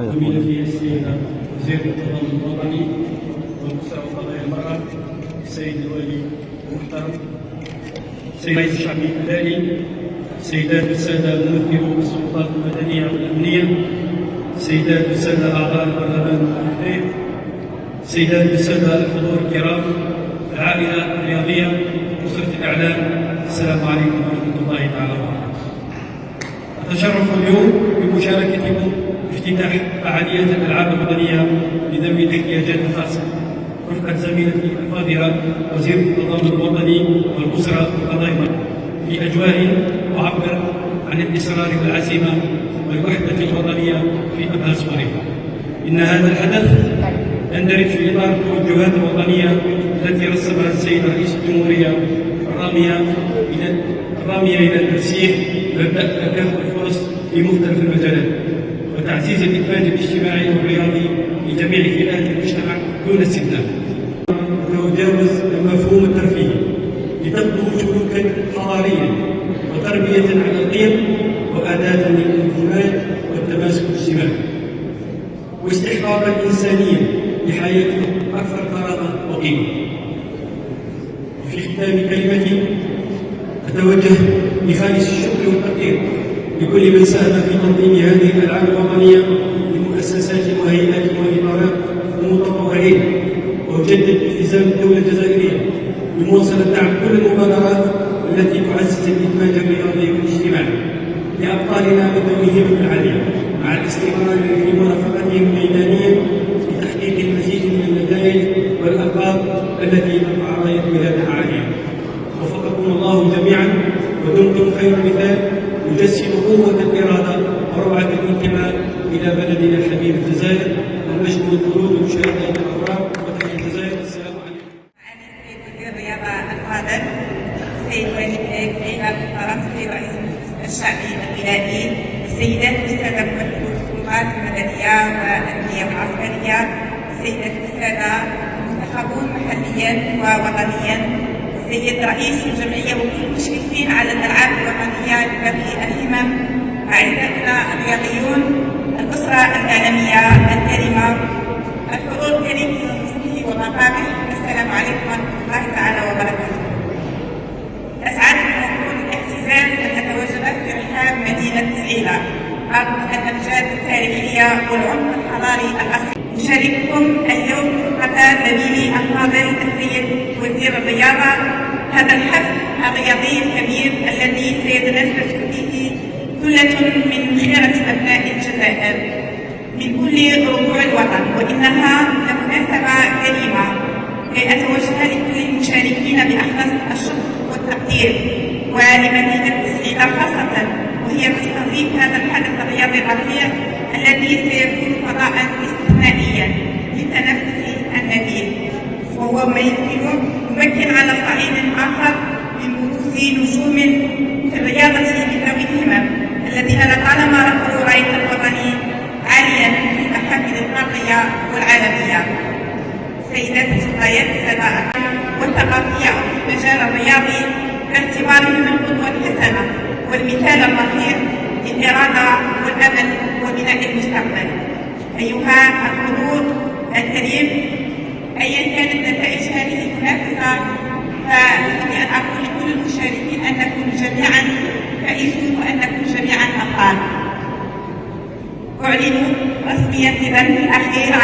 زميل فيه السيدة وزير التضامن الوطني والأسرة وقضايا المرأة السيد الولي المحترم، سيد رئيس الشعب المدني، سيدات والسادة ممثلو السلطات المدنية والأمنية، سيدات والسادة أعضاء البرلمان المحترم، سيدات والسادة الحضور الكرام، العائلة الرياضية، أسرة الإعلام، السلام عليكم ورحمة الله تعالى وبركاته. أتشرف اليوم بمشاركتكم في افتتاح فعاليات الألعاب الوطنية لذوي الاحتياجات الخاصة رفقة زميلتي الفاضلة وزير التضامن الوطني والأسرة والقضايا في أجواء تعبر عن الإصرار والعزيمة والوحدة الوطنية في أبهى صورها. إن هذا الحدث يندرج في إطار التوجهات الوطنية التي رسمها السيد رئيس الجمهورية الرامية إلى الترسيخ مبدأ تكافؤ الفرص في مختلف المجالات وتعزيز الإنتاج الاجتماعي والرياضي لجميع فئات المجتمع دون استثناء، وتجاوز المفهوم الترفيهي لتبلغ سلوكا حضاريا وتربية على القيم وأداة للاندماج والتماسك الاجتماعي واستحقاقا إنسانيا لحياة أكثر كرامة وقيمة. وفي ختام كلمتي أتوجه بخالص الشكر والتقدير لكل من ساهم في تنظيم هذه الألعاب الوطنية لمؤسسات وهيئات وإدارات ومتطوعين، وأجدد التزام الدولة الجزائرية بمواصلة دعم كل المبادرات التي تعزز الإدماج الرياضي والاجتماعي لأبطالنا بذويهم العالية، مع الاستمرار في مرافقتهم ميدانيا لتحقيق المزيد من النتائج والألقاب التي ترفع راية بلادنا عالية. وفقكم الله جميعا ودمتم خير مثال يجسد قوة الإرادة وروعة الانتماء إلى بلدنا الحبيب الجزائر. المجد والخلود لمشاهدينا الأكرام وتحية الجزائر. السلام عليكم. أنا السيد وزير الرياضة الفاضل، السيد ولي السيد المحترم، السيد رئيس الشعبي الغنائي، السيدات والسادة ممثلو السلطات المدنية والأمنية والعسكرية، السيدات والسادة المنتخبون محليا ووطنيا، السيد رئيس الجمعية وكل المشرفين على الألعاب الوطنية لذوي الهمم، أعزائنا الرياضيون، الأسرة الإعلامية الكريمة، الحضور الكريم في المسجد والمقابر، السلام عليكم ورحمة الله تعالى وبركاته. أسعدني وأكون الاعتزاز أن أتواجد في رحاب مدينة سعيدة رغم الأمجاد التاريخية والعمق الحضاري الأصيل. نشارككم اليوم رفقة زميلي الفاضل السيد وزير الرياضة هذا الحفل الرياضي الكبير الذي سيتنافس فيه ثلة من خيرة أبناء الجزائر من كل ربوع الوطن، وإنها لمناسبة كريمة أتوجه لكل المشاركين بأخلص الشكر والتقدير، ولمدينة سعيدة خاصة وهي تستضيف هذا الحدث الرياضي الرفيع الذي سيكون فضاء استثنائيا للتنافس النبيل، وهو ما يمكن على صعيد آخر من بروز نجوم في الرياضة لذوي الهمم الذين لطالما رفعوا راية الوطن عاليا في المحافل القارية والعالمية. سيدات السادة السادة والثقافية في المجال الرياضي باعتبارهم القدوة الحسنة والمثال الرفيع للإرادة والأمل وبناء المستقبل. أيها الحضور الكريم، أيا كانت نتائج هذه المنافسة فإني أن أقول لكل المشاركين أنكم جميعا فائزون وأنكم جميعا أبطال. أعلن رسميا إذن في الأخير